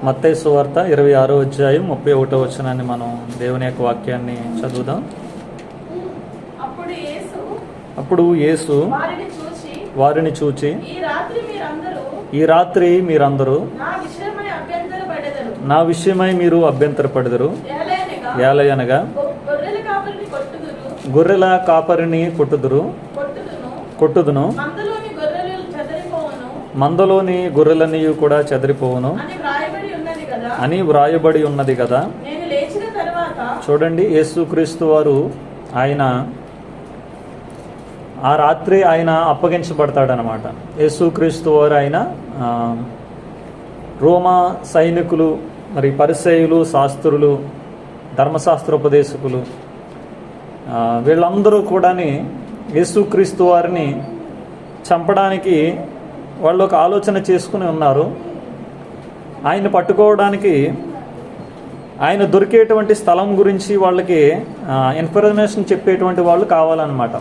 మత్తయి సువార్త 26వ అధ్యాయం 31వ వచనాన్ని మనం దేవుని యొక్క వాక్యాన్ని చదువుదాం. అప్పుడు యేసు వారిని చూచి, ఈ రాత్రి మీరందరూ నా విషయమై మీరు అభ్యంతరపడెదరు. ఏలయనగా గొర్రెల కాపరిని కొట్టుదును, మందలోని గొర్రెలన్నీ కూడా చెదిరిపోవును అని వ్రాయబడి ఉన్నది కదా. చూడండి, యేసుక్రీస్తు వారు ఆ రాత్రి ఆయన అప్పగించబడతాడనమాట. యేసుక్రీస్తు వారు రోమా సైనికులు, మరి పరిసయ్యులు, శాస్త్రులు, ధర్మశాస్త్రోపదేశకులు వీళ్ళందరూ కూడా యేసుక్రీస్తు వారిని చంపడానికి వాళ్ళు ఒక ఆలోచన చేసుకుని ఉన్నారు. ఆయన పట్టుకోవడానికి ఆయన దొరికేటువంటి స్థలం గురించి వాళ్ళకి ఇన్ఫర్మేషన్ చెప్పేటువంటి వాళ్ళు కావాలన్నమాట.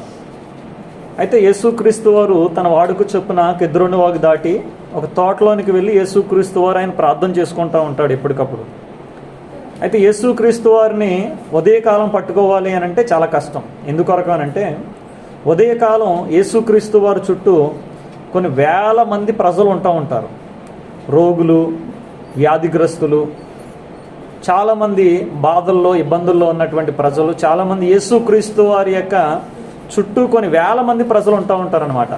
అయితే యేసుక్రీస్తు వారు తన వాడుకు చొప్పున కెద్రోను వాగు దాటి ఒక తోటలోనికి వెళ్ళి యేసుక్రీస్తు వారు ఆయన ప్రార్థన చేసుకుంటూ ఉంటాడు ఎప్పటికప్పుడు. అయితే యేసుక్రీస్తు వారిని ఉదయకాలం పట్టుకోవాలి అని అంటే చాలా కష్టం. ఎందుకొరకు అనంటే ఉదయకాలం యేసుక్రీస్తు వారి చుట్టూ కొన్ని వేల మంది ప్రజలు ఉంటూ ఉంటారు. రోగులు, వ్యాధిగ్రస్తులు, చాలామంది బాధల్లో, ఇబ్బందుల్లో ఉన్నటువంటి ప్రజలు, చాలామంది యేసుక్రీస్తు వారి యొక్క చుట్టూ కొన్ని వేల మంది ప్రజలు ఉంటూ ఉంటారనమాట.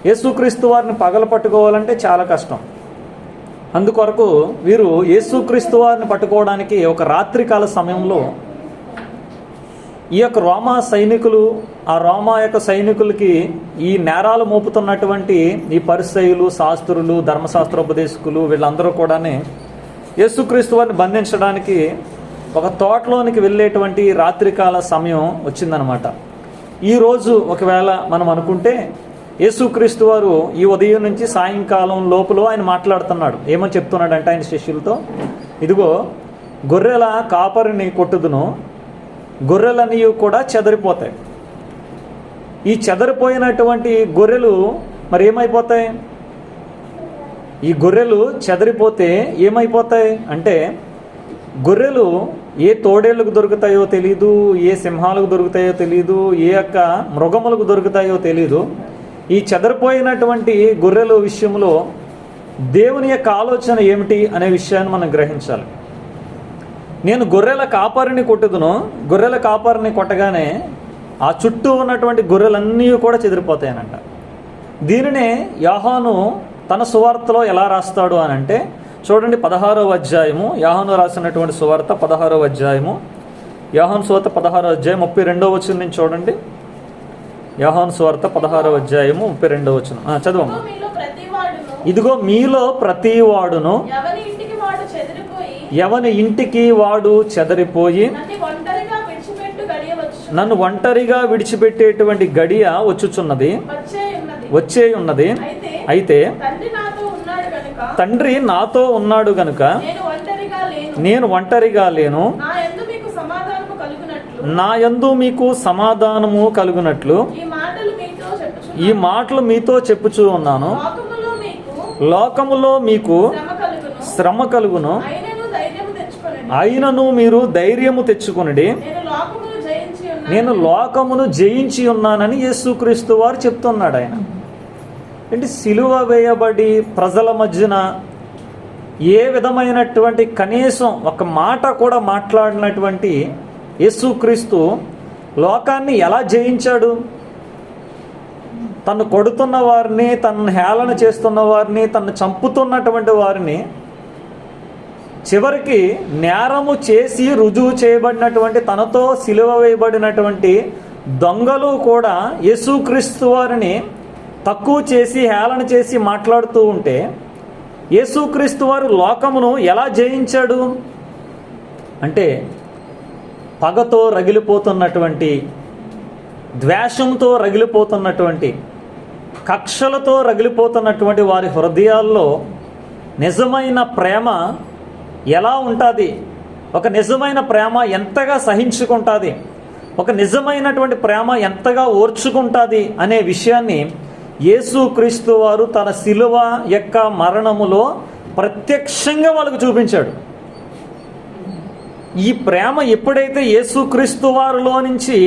యేసుక్రీస్తు వారిని పగలు పట్టుకోవాలంటే చాలా కష్టం. అందుకొరకు వీరు యేసుక్రీస్తు వారిని పట్టుకోవడానికి ఒక రాత్రికాల సమయంలో ఈ యొక్క రోమా సైనికులు, ఆ రోమా యొక్క సైనికులకి ఈ నేరాలు మోపుతున్నటువంటి ఈ పరిసయ్యులు, శాస్త్రులు, ధర్మశాస్త్రోపదేశకులు వీళ్ళందరూ కూడా యేసుక్రీస్తు వారిని బంధించడానికి ఒక తోటలోనికి వెళ్ళేటువంటి రాత్రికాల సమయం వచ్చిందనమాట. ఈరోజు ఒకవేళ మనం అనుకుంటే యేసుక్రీస్తు వారు ఈ ఉదయం నుంచి సాయంకాలం లోపల ఆయన మాట్లాడుతున్నాడు. ఏమని చెప్తున్నాడంటే ఆయన శిష్యులతో, ఇదిగో గొర్రెల కాపరిని కొట్టుదును, గొర్రెలన్నీ కూడా చెదరిపోతాయి. ఈ చెదరిపోయినటువంటి గొర్రెలు మరి ఏమైపోతాయి? ఈ గొర్రెలు చెదరిపోతే ఏమైపోతాయి అంటే, గొర్రెలు ఏ తోడేళ్ళకు దొరుకుతాయో తెలీదు, ఏ సింహాలకు దొరుకుతాయో తెలీదు, ఏ యొక్క మృగములకు దొరుకుతాయో తెలీదు. ఈ చెదరిపోయినటువంటి గొర్రెల విషయంలో దేవుని యొక్క ఆలోచన ఏమిటి అనే విషయాన్ని మనం గ్రహించాలి. నేను గొర్రెల కాపరిని కొట్టుదును, గొర్రెల కాపరిని కొట్టగానే ఆ చుట్టూ ఉన్నటువంటి గొర్రెలన్నీ కూడా చెదిరిపోతాయనంట. దీనినే యోహాను తన సువార్తలో ఎలా రాస్తాడు అని అంటే, చూడండి 16వ అధ్యాయము, యోహాను రాసినటువంటి సువార్త 16వ అధ్యాయము, యోహాను సువార్త 16వ అధ్యాయం 32వ వచనం నుంచి చూడండి. యోహాను సువార్త 16వ అధ్యాయము 32వ వచనం చదవము. ఇదిగో మీలో ప్రతి వాడును ఎవని ఇంటికి వాడు చెదరిపోయి నన్ను ఒంటరిగా విడిచిపెట్టేటువంటి గడియ వచ్చే ఉన్నది. అయితే తండ్రి నాతో ఉన్నాడు గనుక నేను ఒంటరిగా లేను, నా యందు మీకు సమాధానము కలుగునట్లు ఈ మాటలు మీతో చెప్పుచూ ఉన్నాను. లోకములో మీకు శ్రమ కలుగును, అయినను మీరు ధైర్యము తెచ్చుకొనుడి, నేను లోకమును జయించి ఉన్నానని యేసుక్రీస్తు వారు చెప్తున్నాడు. ఆయన అంటే సిలువ వేయబడి ప్రజల మధ్యన ఏ విధమైనటువంటి కనీసం ఒక మాట కూడా మాట్లాడినటువంటి యేసుక్రీస్తు లోకాన్ని ఎలా జయించాడు? తను కొడుతున్న వారిని, తను హేళన చేస్తున్న వారిని, తను చంపుతున్నటువంటి వారిని, చివరికి నేరము చేసి రుజువు చేయబడినటువంటి, తనతో సిలువ వేయబడినటువంటి దొంగలు కూడా యేసుక్రీస్తు వారిని తక్కువ చేసి హేళన చేసి మాట్లాడుతూ ఉంటే, యేసుక్రీస్తు వారు లోకమును ఎలా జయించాడు అంటే, పగతో రగిలిపోతున్నటువంటి, ద్వేషంతో రగిలిపోతున్నటువంటి, కక్షలతో రగిలిపోతున్నటువంటి వారి హృదయాల్లో నిజమైన ప్రేమ ఎలా ఉంటుంది? ఒక నిజమైన ప్రేమ ఎంతగా సహించుకుంటుంది, ఒక నిజమైనటువంటి ప్రేమ ఎంతగా ఓర్చుకుంటుంది అనే విషయాన్ని యేసుక్రీస్తు వారు తన శిలువ యొక్క మరణములో ప్రత్యక్షంగా వాళ్ళకు చూపించాడు. ఈ ప్రేమ ఎప్పుడైతే యేసుక్రీస్తు వారిలో నుంచి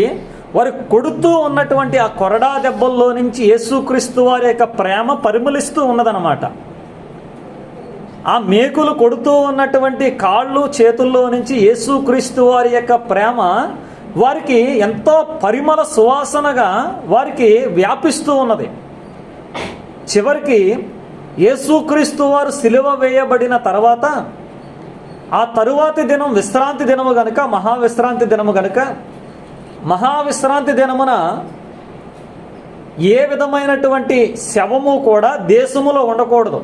వారు కొడుతూ ఉన్నటువంటి ఆ కొరడా దెబ్బల్లో నుంచి యేసుక్రీస్తు వారి యొక్క ప్రేమ పరిమళిస్తూ ఉన్నదన్నమాట. ఆ మేకులు కొడుతూ ఉన్నటువంటి కాళ్ళు చేతుల్లో నుంచి యేసుక్రీస్తు వారి యొక్క ప్రేమ వారికి ఎంతో పరిమళ సువాసనగా వారికి వ్యాపిస్తూ ఉన్నది. చివరికి యేసుక్రీస్తు వారు సిలువ వేయబడిన తర్వాత ఆ తరువాతి దినం విశ్రాంతి దినము గనుక, మహావిశ్రాంతి దినము గనుక, మహావిశ్రాంతి దినమున ఏ విధమైనటువంటి శవము కూడా దేశములో ఉండకూడదు.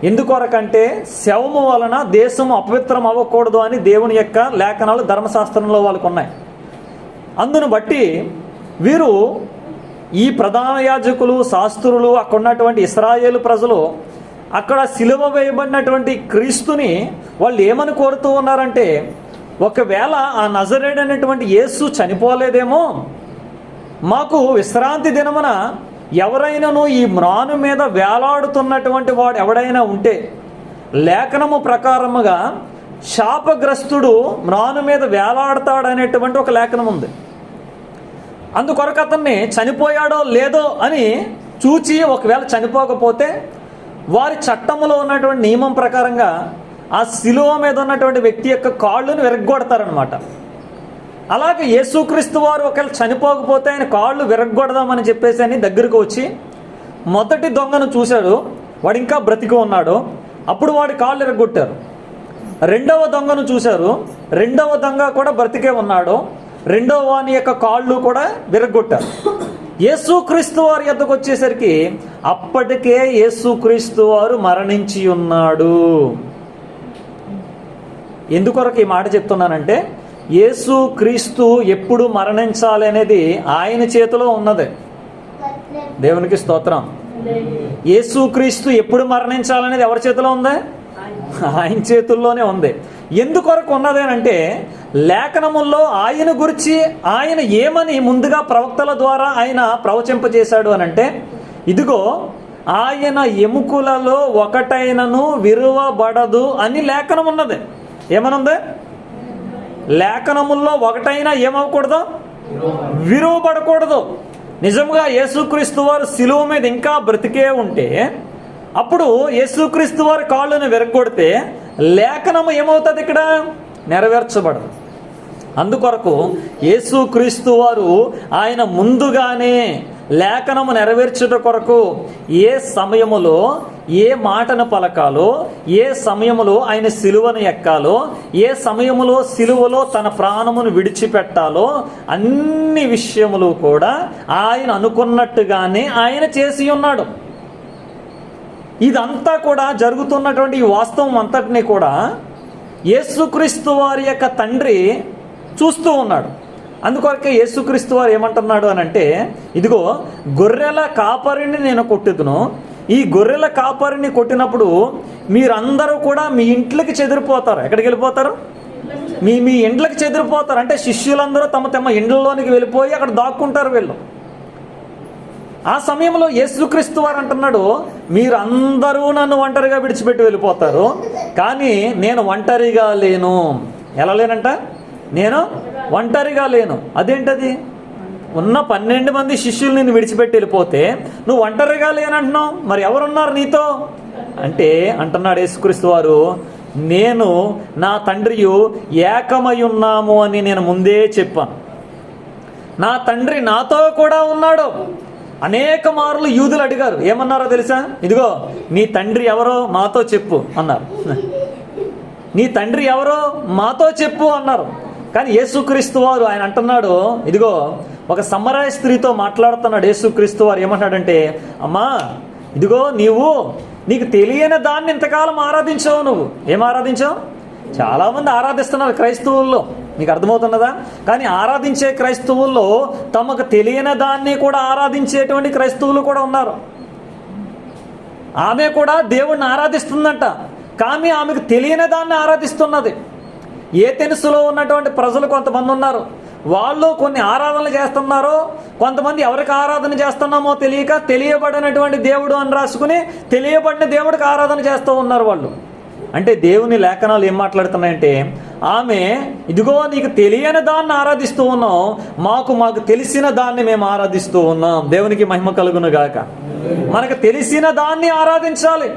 ఎందుకొరకంటే శవము వలన దేశము అపవిత్రం అవ్వకూడదు అని దేవుని యొక్క లేఖనాలు ధర్మశాస్త్రంలో వాళ్ళకు ఉన్నాయి. అందును బట్టి వీరు ఈ ప్రధాన యాజకులు, శాస్త్రులు, అక్కడ ఉన్నటువంటి ఇశ్రాయేలు ప్రజలు అక్కడ సిలువ వేయబడినటువంటి క్రీస్తుని వాళ్ళు ఏమని కోరుతూ ఉన్నారంటే, ఒకవేళ ఆ నజరేయుడు అనేటువంటి యేసు చనిపోలేదేమో, మాకు విశ్రాంతి దినమున ఎవరైనాను ఈ మ్రాను మీద వేలాడుతున్నటువంటి వాడు ఎవడైనా ఉంటే, లేఖనము ప్రకారముగా శాపగ్రస్తుడు మ్రాను మీద వేలాడతాడనేటువంటి ఒక లేఖనం ఉంది. అందుకొరకు అతన్ని చనిపోయాడో లేదో అని చూచి ఒకవేళ చనిపోకపోతే వారి చట్టంలో ఉన్నటువంటి నియమం ప్రకారంగా ఆ శిలువ మీద ఉన్నటువంటి వ్యక్తి యొక్క కాళ్ళను విరగ్గొడతారనమాట. అలాగే యేసుక్రీస్తు వారు ఒకవేళ చనిపోకపోతే ఆయన కాళ్ళు విరగ్గొడదామని చెప్పేసి అని దగ్గరకు వచ్చి మొదటి దొంగను చూశాడు, వాడు ఇంకా బ్రతికి ఉన్నాడు, అప్పుడు వాడి కాళ్ళు విరగ్గొట్టారు. రెండవ దొంగను చూశారు, రెండవ దొంగ కూడా బ్రతికే ఉన్నాడు, రెండవ వాని యొక్క కాళ్ళు కూడా విరగ్గొట్టారు. యేసుక్రీస్తు వారి యొద్దకు వచ్చేసరికి అప్పటికే యేసుక్రీస్తు వారు మరణించి ఉన్నాడు. ఎందుకొరకు ఈ మాట చెప్తున్నానంటే, యేసుక్రీస్తు ఎప్పుడు మరణించాలి అనేది ఆయన చేతిలో ఉన్నది. దేవునికి స్తోత్రం. యేసుక్రీస్తు ఎప్పుడు మరణించాలనేది ఎవరి చేతిలో ఉంది? ఆయన చేతుల్లోనే ఉంది. ఎందుకొరకు ఉన్నదేనంటే, లేఖనముల్లో ఆయన గురించి ఆయన ఏమని ముందుగా ప్రవక్తల ద్వారా ఆయన ప్రవచింపజేశాడు అనంటే, ఇదిగో ఆయన ఎముకలలో ఒకటైనను విరువబడదు అని లేఖనం ఉన్నది. ఏమనుంది? లేఖనముల్లో ఒకటైనా ఏమవకూడదు? విరువబడకూడదు. నిజంగా యేసుక్రీస్తు వారు శిలువ మీద ఇంకా బ్రతికే ఉంటే, అప్పుడు యేసుక్రీస్తు వారి కాళ్ళను విరగొడితే లేఖనము ఏమవుతుంది? ఇక్కడ నెరవేర్చబడదు. అందుకొరకు యేసుక్రీస్తు వారు ఆయన ముందుగానే లేఖనము నెరవేర్చుట కొరకు ఏ సమయములో ఏ మాటను పలకాలో, ఏ సమయములో ఆయన సిలువను ఎక్కాలో, ఏ సమయములో సిలువలో తన ప్రాణమును విడిచిపెట్టాలో అన్ని విషయములు కూడా ఆయన అనుకున్నట్టుగానే ఆయన చేసి ఉన్నాడు. ఇదంతా కూడా జరుగుతున్నటువంటి ఈ వాస్తవం అంతటినీ కూడా యేసుక్రీస్తు వారి యొక్క తండ్రి చూస్తూ ఉన్నాడు. అందుకొరకే యేసుక్రీస్తు వారు ఏమంటున్నాడు అని అంటే, ఇదిగో గొర్రెల కాపరిని నేను కొట్టుదును, ఈ గొర్రెల కాపరిని కొట్టినప్పుడు మీరందరూ కూడా మీ ఇంట్లోకి చెదిరిపోతారు. ఎక్కడికి వెళ్ళిపోతారు? మీ ఇంట్లోకి చెదిరిపోతారు. అంటే శిష్యులందరూ తమ తమ ఇండ్లలోనికి వెళ్ళిపోయి అక్కడ దాక్కుంటారు వీళ్ళు. ఆ సమయంలో యేసుక్రీస్తు వారు అంటున్నాడు, మీరందరూ నన్ను ఒంటరిగా విడిచిపెట్టి వెళ్ళిపోతారు, కానీ నేను ఒంటరిగా లేను. ఎలా లేనంట? నేను ఒంటరిగా లేను. అదేంటది? ఉన్న 12 మంది శిష్యులు నిన్ను విడిచిపెట్టి వెళ్ళిపోతే నువ్వు ఒంటరిగా లేనంటున్నావు, మరి ఎవరున్నారు నీతో అంటే అంటున్నాడు యేసుక్రీస్తు వారు, నేను నా తండ్రియు ఏకమై ఉన్నాము అని నేను ముందే చెప్పాను. నా తండ్రి నాతో కూడా ఉన్నాడు. అనేక మార్లు యూదులు అడిగారు, ఏమన్నారో తెలుసా? ఇదిగో నీ తండ్రి ఎవరో మాతో చెప్పు అన్నారు. నీ తండ్రి ఎవరో మాతో చెప్పు అన్నారు. కానీ యేసుక్రీస్తు వారు ఆయన అంటున్నాడు, ఇదిగో ఒక సమరయ స్త్రీతో మాట్లాడుతున్నాడు. యేసుక్రీస్తు వారు ఏమంటాడంటే, అమ్మా ఇదిగో నీకు తెలియని దాన్ని ఇంతకాలం ఆరాధించావు. నువ్వు ఏం ఆరాధించావు? చాలామంది ఆరాధిస్తున్నారు క్రైస్తవుల్లో, మీకు అర్థమవుతున్నదా? కానీ ఆరాధించే క్రైస్తవుల్లో తమకు తెలియని దాన్ని కూడా ఆరాధించేటువంటి క్రైస్తవులు కూడా ఉన్నారు. ఆమె కూడా దేవుణ్ణి ఆరాధిస్తుందంట, కానీ ఆమెకు తెలియని దాన్ని ఆరాధిస్తున్నది. ఏథెన్సులో ఉన్నటువంటి ప్రజలు కొంతమంది ఉన్నారు, వాళ్ళు కొన్ని ఆరాధనలు చేస్తున్నారు, కొంతమంది ఎవరికి ఆరాధన చేస్తున్నామో తెలియక తెలియబడినటువంటి దేవుడు అని రాసుకుని తెలియబడిన దేవుడికి ఆరాధన చేస్తూ ఉన్నారు వాళ్ళు. అంటే దేవుని లేఖనాలు ఏం మాట్లాడుతున్నాయంటే, ఆమె ఇదిగో నీకు తెలియని దాన్ని ఆరాధిస్తూ ఉన్నాం, మాకు తెలిసిన దాన్ని మేము ఆరాధిస్తూ ఉన్నాం. దేవునికి మహిమ కలుగును గాక. మనకు తెలిసిన దాన్ని ఆరాధించాలి.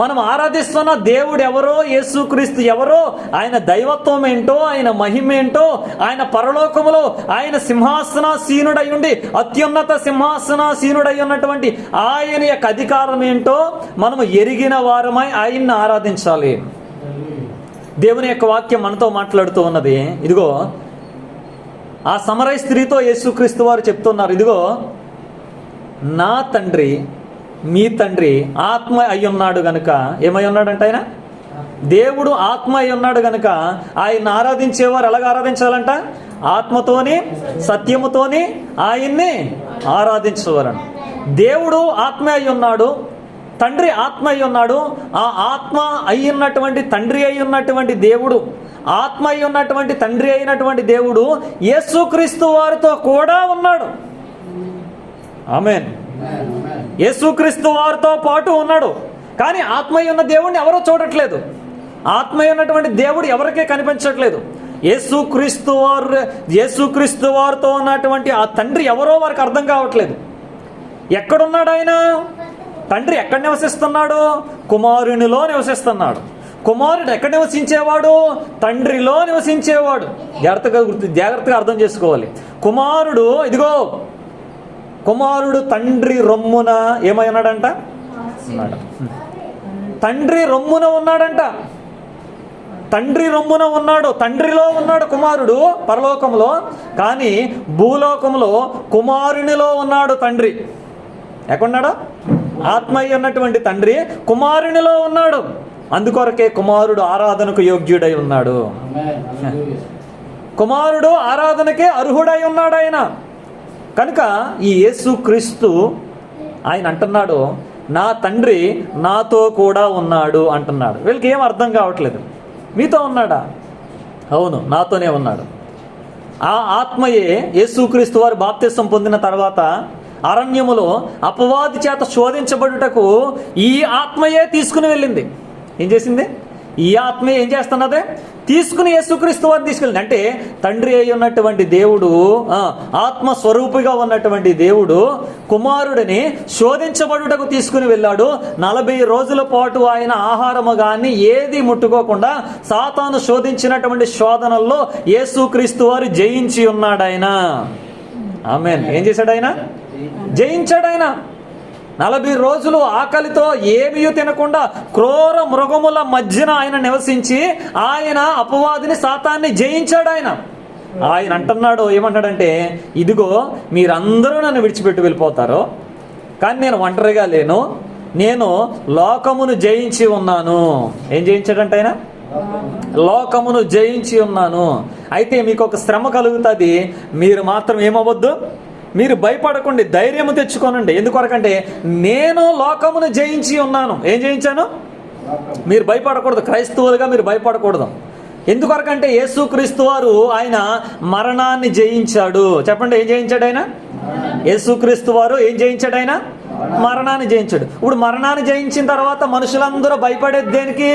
మనం ఆరాధిస్తున్న దేవుడు ఎవరో, యేసుక్రీస్తు ఎవరో, ఆయన దైవత్వం ఏంటో, ఆయన మహిమ ఏంటో, ఆయన పరలోకములో ఆయన సింహాసనాసీనుడై ఉండి అత్యున్నత సింహాసనాసీనుడై ఉన్నటువంటి ఆయన యొక్క అధికారం ఏంటో మనము ఎరిగిన వారమై ఆయన్ని ఆరాధించాలి. దేవుని యొక్క వాక్యం మనతో మాట్లాడుతూ ఉన్నది. ఇదిగో ఆ సమరయ స్త్రీతో యేసుక్రీస్తు వారు చెప్తున్నారు, ఇదిగో నా తండ్రి మీ తండ్రి ఆత్మ అయి ఉన్నాడు గనుక, ఏమై ఉన్నాడంట ఆయన? దేవుడు ఆత్మ అయి ఉన్నాడు గనుక ఆయన ఆరాధించేవారు ఎలాగ ఆరాధించాలంట? ఆత్మతోని సత్యముతోని ఆయన్ని ఆరాధించేవారంట. దేవుడు ఆత్మ అయి ఉన్నాడు, తండ్రి ఆత్మ అయి ఉన్నాడు. ఆ ఆత్మ అయి ఉన్నటువంటి తండ్రి అయి ఉన్నటువంటి దేవుడు, ఆత్మ అయి ఉన్నటువంటి తండ్రి అయినటువంటి దేవుడు యేసుక్రీస్తు వారితో కూడా ఉన్నాడు. ఆమేన్. యేసుక్రీస్తు వారితో పాటు ఉన్నాడు. కానీ ఆత్మయ్య ఉన్న దేవుడిని ఎవరో చూడట్లేదు. ఆత్మయ్య ఉన్నటువంటి దేవుడు ఎవరికే కనిపించట్లేదు. యేసుక్రీస్తు వారితో ఉన్నటువంటి ఆ తండ్రి ఎవరో వారికి అర్థం కావట్లేదు. ఎక్కడున్నాడు ఆయన? తండ్రి ఎక్కడ నివసిస్తున్నాడు? కుమారునిలో నివసిస్తున్నాడు. కుమారుడు ఎక్కడ నివసించేవాడు? తండ్రిలో నివసించేవాడు. జాగ్రత్తగా అర్థం చేసుకోవాలి. కుమారుడు ఇదిగో కుమారుడు తండ్రి రొమ్మున ఏమై ఉన్నాడంట? తండ్రి రొమ్మున ఉన్నాడంట. తండ్రి రొమ్మున ఉన్నాడు, తండ్రిలో ఉన్నాడు కుమారుడు పరలోకంలో. కానీ భూలోకంలో కుమారునిలో ఉన్నాడు తండ్రి. ఎక్కడున్నాడు? ఆత్మయ్య ఉన్నటువంటి తండ్రి కుమారునిలో ఉన్నాడు. అందుకొరకే కుమారుడు ఆరాధనకు యోగ్యుడై ఉన్నాడు. కుమారుడు ఆరాధనకే అర్హుడై ఉన్నాడు ఆయన. కనుక ఈ యేసుక్రీస్తు ఆయన అంటున్నాడు, నా తండ్రి నాతో కూడా ఉన్నాడు అంటున్నాడు. వీళ్ళకి ఏం అర్థం కావట్లేదు. మీతో ఉన్నాడా? అవును, నాతోనే ఉన్నాడు. ఆ ఆత్మయే యేసుక్రీస్తు వారు బాప్తిసం పొందిన తర్వాత అరణ్యములో అపవాది చేత శోధించబడుటకు ఈ ఆత్మయే తీసుకుని వెళ్ళింది. ఏం చేసింది? ఈ ఆత్మ ఏం చేస్తున్నదే? తీసుకుని యేసుక్రీస్తు వారిని తీసుకెళ్ళింది. అంటే తండ్రి అయి ఉన్నటువంటి దేవుడు, ఆత్మస్వరూపిగా ఉన్నటువంటి దేవుడు కుమారుడిని శోధించబడుటకు తీసుకుని వెళ్ళాడు. 40 రోజుల పాటు ఆయన ఆహారము కానీ ఏది ముట్టుకోకుండా సాతాను శోధించినటువంటి శోధనల్లో యేసుక్రీస్తు వారు జయించి ఉన్నాడు ఆయన. ఆమేన్. ఏం చేశాడు ఆయన? జయించాడు ఆయన. 40 రోజులు ఆకలితో ఏమీ తినకుండా క్రూర మృగముల మధ్యన ఆయన నివసించి ఆయన అపవాదిని సాతాన్ని జయించాడు ఆయన. ఆయన అంటున్నాడు, ఏమంటాడంటే, ఇదిగో మీరందరూ నన్ను విడిచిపెట్టి వెళ్ళిపోతారు, కానీ నేను ఒంటరిగా లేను, నేను లోకమును జయించి ఉన్నాను. ఏం జయించాడంటే ఆయన? లోకమును జయించి ఉన్నాను. అయితే మీకు ఒక శ్రమ కలుగుతుంది, మీరు మాత్రం ఏమవ్వద్దు, మీరు భయపడకండి, ధైర్యము తెచ్చుకోనండి. ఎందుకొరకంటే నేను లోకమును జయించి ఉన్నాను. ఏం జయించాను? మీరు భయపడకూడదు. క్రైస్తవులుగా మీరు భయపడకూడదు. ఎందుకొరకంటే యేసుక్రీస్తు వారు ఆయన మరణాన్ని జయించాడు. చెప్పండి, ఏం జయించాడు ఆయన? యేసుక్రీస్తు వారు ఏం జయించాడు ఆయన? మరణాన్ని జయించాడు. ఇప్పుడు మరణాన్ని జయించిన తర్వాత మనుషులందరూ భయపడేది దేనికి?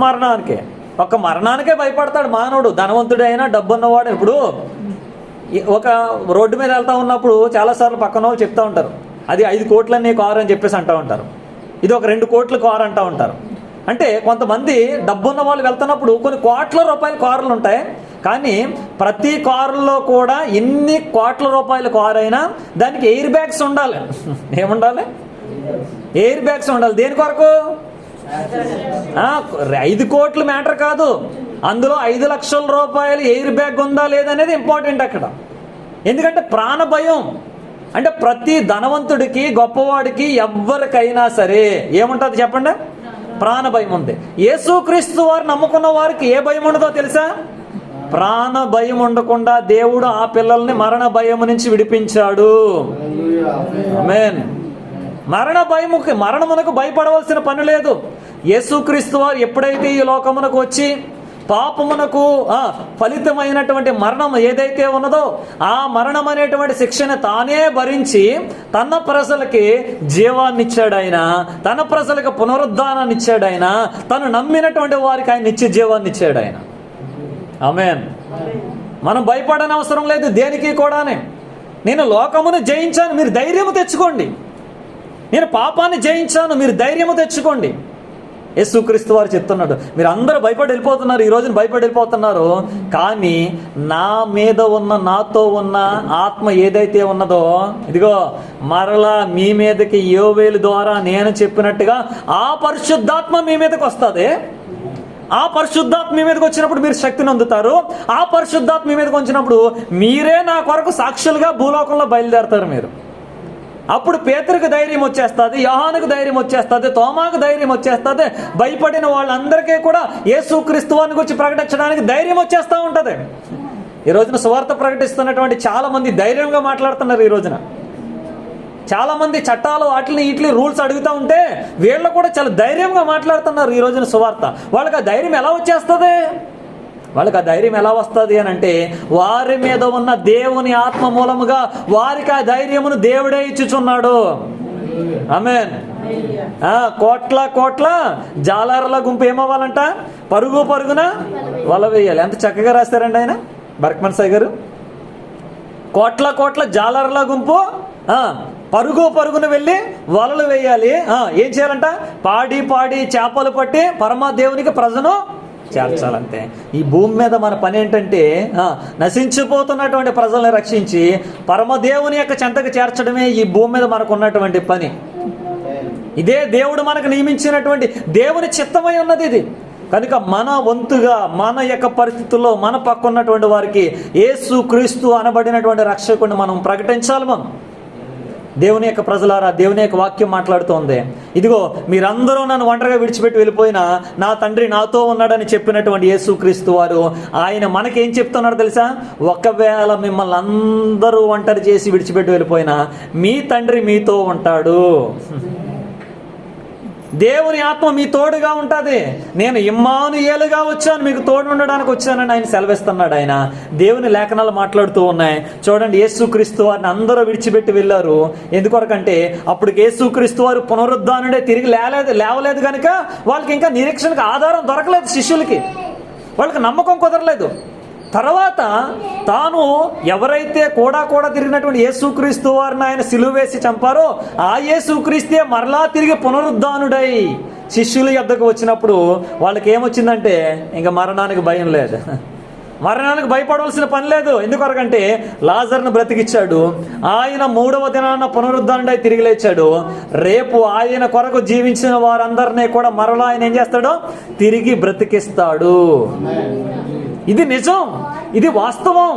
మరణానికే. ఒక్క మరణానికే భయపడతాడు మానవుడు, ధనవంతుడైనా డబ్బున్నవాడు. ఇప్పుడు ఒక రోడ్డు మీద వెళ్తూ ఉన్నప్పుడు చాలాసార్లు పక్కన వాళ్ళు చెప్తూ ఉంటారు, అది 5 కోట్లన్నీ కారు అని చెప్పేసి అంటూ ఉంటారు. ఇది ఒక 2 కోట్ల కారు అంటూ ఉంటారు. అంటే కొంతమంది డబ్బున్న వాళ్ళు వెళ్తున్నప్పుడు కొన్ని కోట్ల రూపాయల కారులు ఉంటాయి, కానీ ప్రతి కారులో కూడా ఎన్ని కోట్ల రూపాయల కారు అయినా దానికి ఎయిర్ బ్యాగ్స్ ఉండాలి. ఏముండాలి? ఎయిర్ బ్యాగ్స్ ఉండాలి. దేని కొరకు? 5 కోట్లు మ్యాటర్ కాదు, అందులో 5 లక్షల రూపాయలు ఎయిర్ బ్యాగ్ ఉందా లేదనేది ఇంపార్టెంట్ అక్కడ. ఎందుకంటే ప్రాణ భయం. అంటే ప్రతి ధనవంతుడికి, గొప్పవాడికి, ఎవ్వరికైనా సరే ఏముంటుంది చెప్పండి? ప్రాణ భయం ఉంది. యేసుక్రీస్తు వారు నమ్ముకున్న వారికి ఏ భయం ఉండదో తెలుసా? ప్రాణ భయం ఉండకుండా దేవుడు ఆ పిల్లల్ని మరణ భయం నుంచి విడిపించాడు. ఆమేన్. మరణమునకు భయపడవలసిన పని లేదు. యేసుక్రీస్తు వారు ఎప్పుడైతే ఈ లోకమునకు వచ్చి పాపమునకు ఫలితమైనటువంటి మరణం ఏదైతే ఉన్నదో ఆ మరణం అనేటువంటి శిక్షను తానే భరించి తన ప్రజలకి జీవాన్ని ఇచ్చాడు ఆయన, తన ప్రజలకు పునరుద్ధానాన్ని ఇచ్చాడు ఆయన, తను నమ్మినటువంటి వారికి ఆయన నిత్య జీవాన్ని ఇచ్చాడు ఆయన. ఆమేన్. మనం భయపడని అవసరం లేదు దేనికి కూడానే. నేను లోకమును జయించాను, మీరు ధైర్యము తెచ్చుకోండి. నేను పాపాన్ని జయించాను, మీరు ధైర్యము తెచ్చుకోండి. యేసుక్రీస్తు వారు చెప్తున్నాడు. మీరు అందరూ భయపడి వెళ్ళిపోతున్నారు, ఈ రోజున భయపడి వెళ్ళిపోతున్నారు. కానీ నా మీద ఉన్న, నాతో ఉన్న ఆత్మ ఏదైతే ఉన్నదో, ఇదిగో మరలా మీ మీదకి యోవేలు ద్వారా నేను చెప్పినట్టుగా ఆ పరిశుద్ధాత్మ మీ మీదకి వస్తుంది. ఆ పరిశుద్ధాత్మ మీ మీదకి వచ్చినప్పుడు మీరు శక్తిని అందుతారు. ఆ పరిశుద్ధాత్మ మీ మీదకి వచ్చినప్పుడు మీరే నా కొరకు సాక్షులుగా భూలోకంలో బయలుదేరతారు. మీరు అప్పుడు పేతురుకు ధైర్యం వచ్చేస్తుంది, యోహానుకు ధైర్యం వచ్చేస్తుంది, తోమాకు ధైర్యం వచ్చేస్తుంది. భయపడిన వాళ్ళందరికీ కూడా యేసుక్రీస్తు వారిని గురించి ప్రకటించడానికి ధైర్యం వచ్చేస్తూ ఉంటుంది. ఈ రోజున సువార్త ప్రకటిస్తున్నటువంటి చాలా మంది ధైర్యంగా మాట్లాడుతున్నారు. ఈ రోజున చాలా మంది చట్టాలు వీటిని రూల్స్ అడుగుతూ ఉంటే వీళ్ళు కూడా చాలా ధైర్యంగా మాట్లాడుతున్నారు ఈ రోజున సువార్త. వాళ్ళకి ఆ ధైర్యం ఎలా వచ్చేస్తుంది? వాళ్ళకి ఆ ధైర్యం ఎలా వస్తుంది అని అంటే వారి మీద ఉన్న దేవుని ఆత్మ మూలముగా వారికి ఆ ధైర్యమును దేవుడే ఇచ్చుచున్నాడు. ఆమేన్. కోట్ల కోట్ల జాలర్ల గుంపు ఏమవ్వాలంట? పరుగు పరుగున వల వేయాలి. ఎంత చక్కగా రాస్తారండి ఆయన బర్క్మన్ సాయి గారు. కోట్ల కోట్ల జాలర్ల గుంపు పరుగు పరుగున వెళ్ళి వలలు వేయాలి. ఏం చేయాలంట? పాడి పాడి చేపలు పట్టి పరమదేవునికి ప్రజను చేర్చాలంతే. ఈ భూమి మీద మన పని ఏంటంటే నశించిపోతున్నటువంటి ప్రజల్ని రక్షించి పరమదేవుని యొక్క చెంతకు చేర్చడమే ఈ భూమి మీద మనకు ఉన్నటువంటి పని. ఇదే దేవుడు మనకు నియమించినటువంటి దేవుని చిత్తమై ఉన్నది ఇది. కనుక మన వంతుగా మన యొక్క పరిస్థితుల్లో మన పక్కన్నటువంటి వారికి యేసుక్రీస్తు అనబడినటువంటి రక్షకుడిని మనం ప్రకటించాలి. మనం దేవుని యొక్క ప్రజలారా, దేవుని యొక్క వాక్యం మాట్లాడుతోంది. ఇదిగో మీరందరూ నన్ను ఒంటరిగా విడిచిపెట్టి వెళ్ళిపోయినా నా తండ్రి నాతో ఉన్నాడని చెప్పినటువంటి యేసుక్రీస్తు వారు ఆయన మనకేం చెప్తున్నాడు తెలుసా? ఒకవేళ మిమ్మల్ని అందరూ ఒంటరి చేసి విడిచిపెట్టి వెళ్ళిపోయినా మీ తండ్రి మీతో ఉంటాడు. దేవుని ఆత్మ మీ తోడుగా ఉంటుంది. నేను ఇమ్మానుయేలుగా వచ్చాను, మీకు తోడు ఉండడానికి వచ్చానని ఆయన సెలవిస్తున్నాడు. ఆయన దేవుని లేఖనాలు మాట్లాడుతూ ఉన్నాయి. చూడండి, యేసుక్రీస్తు వారిని అందరూ విడిచిపెట్టి వెళ్ళారు. ఎందుకొరకంటే అప్పుడు యేసుక్రీస్తు వారు పునరుద్ధానుడే తిరిగి లేవలేదు కనుక వాళ్ళకి ఇంకా నిరీక్షణకు ఆధారం దొరకలేదు. శిష్యులకి వాళ్ళకి నమ్మకం కుదరలేదు. తర్వాత తాను ఎవరైతే కూడా తిరిగినటువంటి యేసుక్రీస్తు వారిని ఆయన సిలువ వేసి చంపారో ఆ యేసుక్రీస్తే మరలా తిరిగి పునరుద్ధానుడై శిష్యుల యొద్దకు వచ్చినప్పుడు వాళ్ళకి ఏమొచ్చిందంటే ఇంకా మరణానికి భయం లేదు. మరణానికి భయపడవలసిన పని లేదు. ఎందుకొరకంటే లాజర్ను బ్రతికిచ్చాడు. ఆయన 3వ దినాన పునరుద్ధానుడై తిరిగి లేచాడు. రేపు ఆయన కొరకు జీవించిన వారందరినీ కూడా మరలా ఆయన ఏం చేస్తాడో తిరిగి బ్రతికిస్తాడు. ఇది నిజం, ఇది వాస్తవం,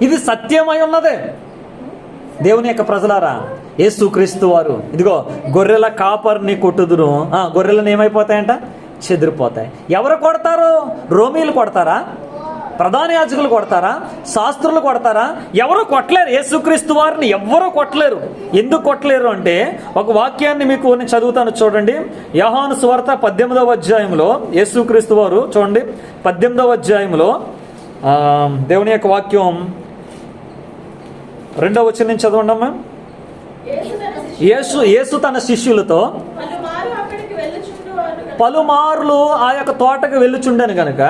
ఇది సత్యమై ఉన్నదే. దేవుని యొక్క ప్రజలారా, యేసుక్రీస్తు వారు ఇదిగో గొర్రెల కాపర్ని కొట్టుదురు. గొర్రెలను ఏమైపోతాయంట? చెదిరిపోతాయి. ఎవరు కొడతారు? రోమీలు కొడతారా? ప్రధాన యాజకులు కొడతారా? శాస్త్రులు కొడతారా? ఎవరు కొట్టలేరు. యేసుక్రీస్తు వారిని ఎవ్వరూ కొట్టలేరు. ఎందుకు కొట్టలేరు అంటే ఒక వాక్యాన్ని మీకు నేను చదువుతాను, చూడండి. యోహాను సువార్త 18వ అధ్యాయంలో యేసుక్రీస్తు వారు చూడండి 18వ అధ్యాయంలో దేవుని యొక్క వాక్యం 2వ వచనం నుంచి చదవండి అమ్మా. యేసు తన శిష్యులతో పలుమార్లు ఆ యొక్క తోటకు వెళ్ళుచుండెను గనుక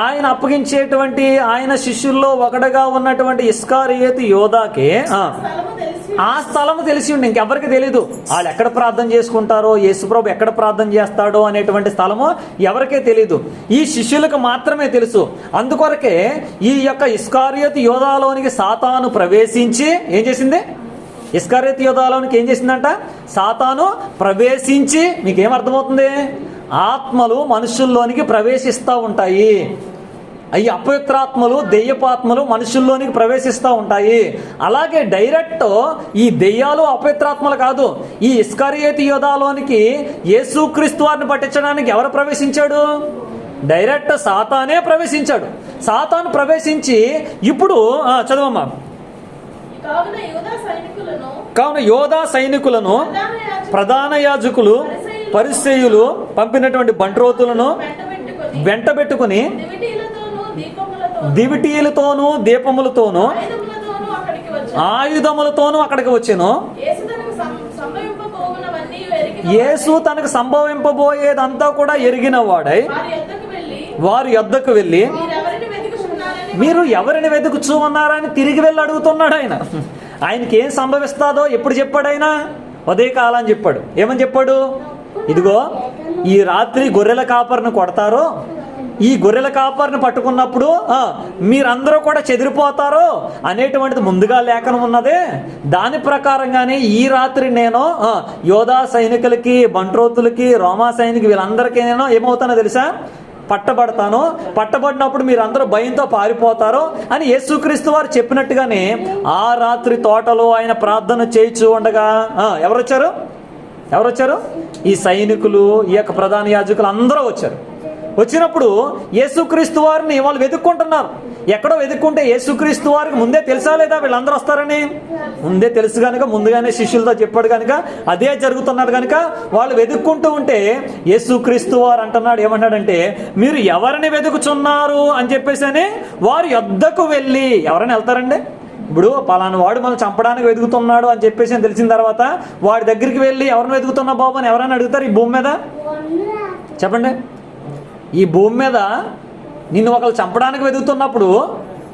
ఆయన అప్పగించేటువంటి ఆయన శిష్యుల్లో ఒకడుగా ఉన్నటువంటి ఇస్కారియోతు యోధాకే ఆ స్థలము తెలిసి ఉండి ఇంకెవరికి తెలీదు. వాళ్ళు ఎక్కడ ప్రార్థన చేసుకుంటారో, యేసుప్రభు ఎక్కడ ప్రార్థన చేస్తాడో అనేటువంటి స్థలము ఎవరికే తెలీదు. ఈ శిష్యులకు మాత్రమే తెలుసు. అందుకొరకే ఈ యొక్క ఇస్కారియోతు యోధాలోనికి సాతాను ప్రవేశించి ఏం చేసింది? ఇస్కారియోతు యోధాలోనికి ఏం చేసిందంట? సాతాను ప్రవేశించి, మీకేమర్థమవుతుంది? ఆత్మలు మనుషుల్లోనికి ప్రవేశిస్తూ ఉంటాయి. అవి అపవిత్రాత్మలు, దెయ్యపాత్మలు మనుషుల్లోనికి ప్రవేశిస్తూ ఉంటాయి. అలాగే డైరెక్ట్ ఈ దెయ్యాలు అపవిత్రాత్మలు కాదు. ఈ ఇస్కారియోతు యోధాలోనికి యేసుక్రీస్తు వారిని పట్టించడానికి ఎవరు ప్రవేశించాడు? డైరెక్ట్ సాతానే ప్రవేశించాడు. సాతాను ప్రవేశించి ఇప్పుడు చదవమ్మా. కావున యోధా సైనికులను ప్రధాన యాజకులు పరిసయ్యులు పంపినటువంటి బంట్రోతులను వెంటబెట్టుకుని దివిటీలతోనూ దీపములతోనూ ఆయుధములతోనూ అక్కడికి వచ్చెను. యేసు తనకు సంభవింపబోయేదంతా కూడా ఎరిగిన వాడై వారి యొద్దకు వెళ్ళి మీరు ఎవరిని వెతుకుచూ ఉన్నారని తిరిగి వెళ్ళి అడుగుతున్నాడు. ఆయనకి ఏం సంభవిస్తాదో ఎప్పుడు చెప్పాడు? ఆయన ఉదయకాలం చెప్పాడు. ఏమని చెప్పాడు? ఇదిగో ఈ రాత్రి గొర్రెల కాపరిని కొడతారో, ఈ గొర్రెల కాపరిని పట్టుకున్నప్పుడు మీరందరూ కూడా చెదిరిపోతారో అనేటువంటిది ముందుగా లేఖనం ఉన్నదే. దాని ప్రకారంగానే ఈ రాత్రి నేను యోధా సైనికులకి, బంట్రోతులకి, రోమా సైనికులు వీళ్ళందరికీ నేను ఏమవుతానో తెలుసా? పట్టబడతాను. పట్టబడినప్పుడు మీరందరూ భయంతో పారిపోతారు అని యేసుక్రీస్తు వారు చెప్పినట్టుగానే ఆ రాత్రి తోటలో ఆయన ప్రార్థన చేయించు ఉండగా ఎవరు వచ్చారు? ఈ సైనికులు, ఈ యొక్క ప్రధాన యాజకులు అందరూ వచ్చారు. వచ్చినప్పుడు యేసుక్రీస్తు వారిని వాళ్ళు వెతుక్కుంటున్నారు. ఎక్కడో వెతుక్కుంటే యేసుక్రీస్తు వారికి ముందే తెలుసా లేదా వీళ్ళందరూ వస్తారని? ముందే తెలుసు కనుక ముందుగానే శిష్యులతో చెప్పాడు కనుక అదే జరుగుతున్నది కనుక వాళ్ళు వెతుక్కుంటూ ఉంటే యేసుక్రీస్తు వారు అంటున్నాడు, ఏమన్నాడంటే మీరు ఎవరిని వెతుకుచున్నారు అని చెప్పేసి అని వారి యొద్దకు వెళ్ళి. ఎవరైనా వెళ్తారండి? ఇప్పుడు పలానా వాడు మనం చంపడానికి వెతుకుతున్నాడు అని చెప్పేసి అని తెలిసిన తర్వాత వాడి దగ్గరికి వెళ్ళి ఎవరిని వెతుకుతున్నా బాబు అని ఎవరైనా అడుగుతారు? ఈ భూమి మీద చెప్పండి. ఈ భూమి మీద నిన్ను ఒకరు చంపడానికి వెతుకుతున్నప్పుడు,